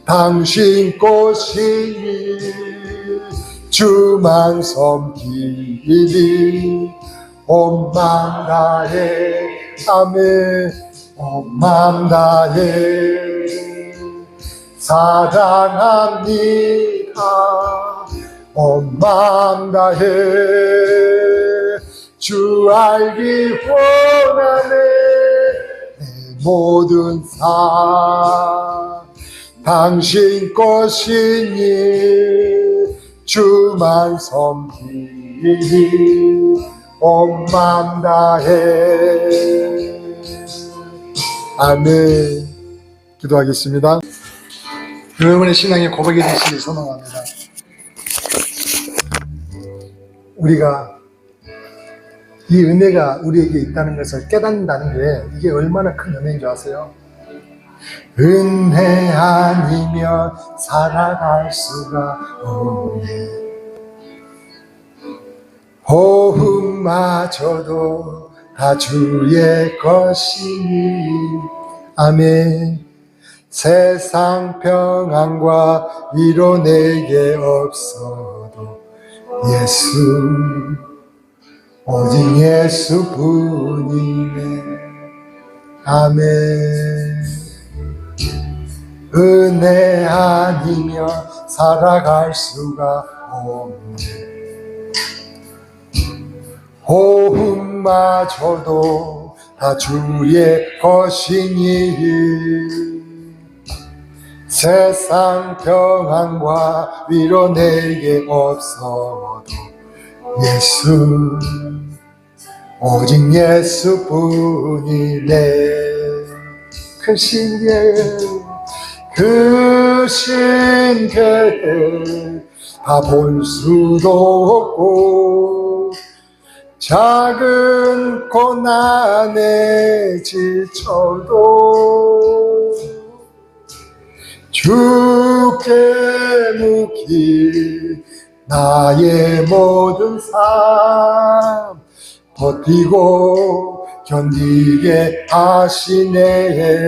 당신 것이니 주만 섬기니 온 맘 다해 아멘. 온 맘 다해 사랑합니다. 온 맘 다해 주 알기 원하네. 내 모든 삶 당신 것이니 주만 섬기니 온 맘 다해 아멘. 기도하겠습니다. 여러분의 신앙의 고백이 되시길 소망합니다. 우리가 이 은혜가 우리에게 있다는 것을 깨닫는다는 게 이게 얼마나 큰 은혜인 줄 아세요? 은혜 아니면 살아갈 수가 없네. 호흡마저도 다 주의 것이니 아멘. 세상 평안과 위로 내게 없어도 예수 오직 예수뿐이네. 아멘. 은혜 아니면 살아갈 수가 없네. 호흡마저도 다 주의 것이니 세상 평안과 위로 내게 없어도 예수 오직 예수뿐이네. 그 신께 다 볼 수도 없고 작은 고난에 지쳐도 주께 묻기 나의 모든 삶 버티고 견디게 하시네.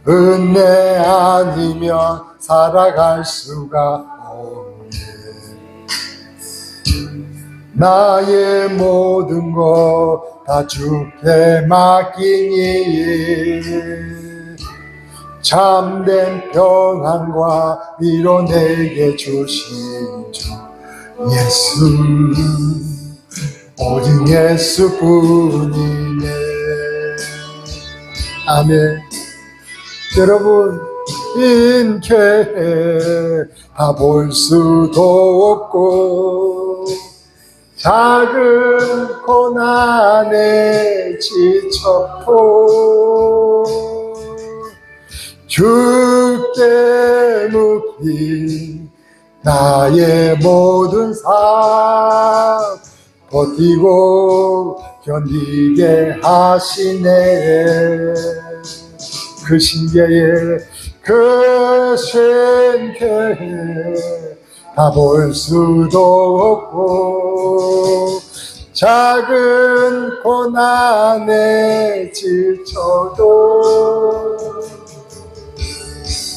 은혜 아니면 살아갈 수가 없네. 나의 모든 것 다 주께 맡기니 참된 평안과 위로 내게 주신 주 예수, 오직 예수뿐이네. 아멘. 여러분, 인쾌해 다 볼 수도 없고 작은 고난에 지쳐도 주께 묻기 나의 모든 삶 버티고 견디게 하시네. 그 신기해 그 신기해 다 볼 수도 없고 작은 고난에 지쳐도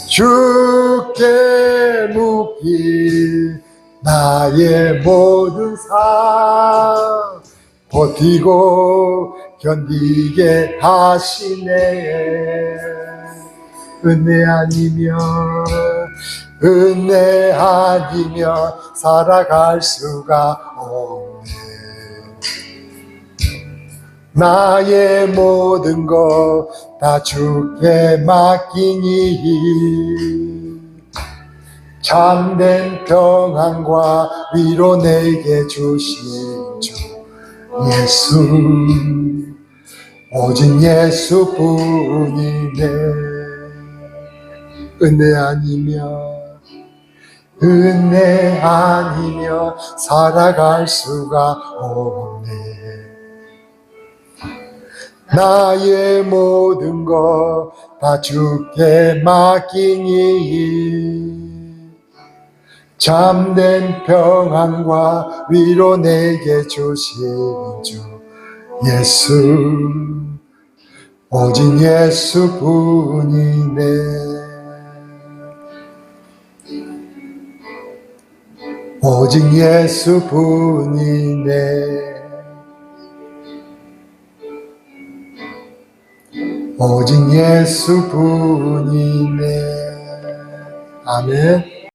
주께 묻기 나의 모든 삶 버티고 견디게 하시네. 은혜 아니면 살아갈 수가 없네. 나의 모든 것 다 주께 맡기니 참된 평안과 위로 내게 주신 주 예수, 오직 예수뿐이네. 은혜 아니면 살아갈 수가 없네. 나의 모든 것 다 주께 맡기니 참된 평안과 위로 내게 주신 주 예수, 오직 예수뿐이네. 오직 예수뿐이네. 오직 예수뿐이네. 아멘.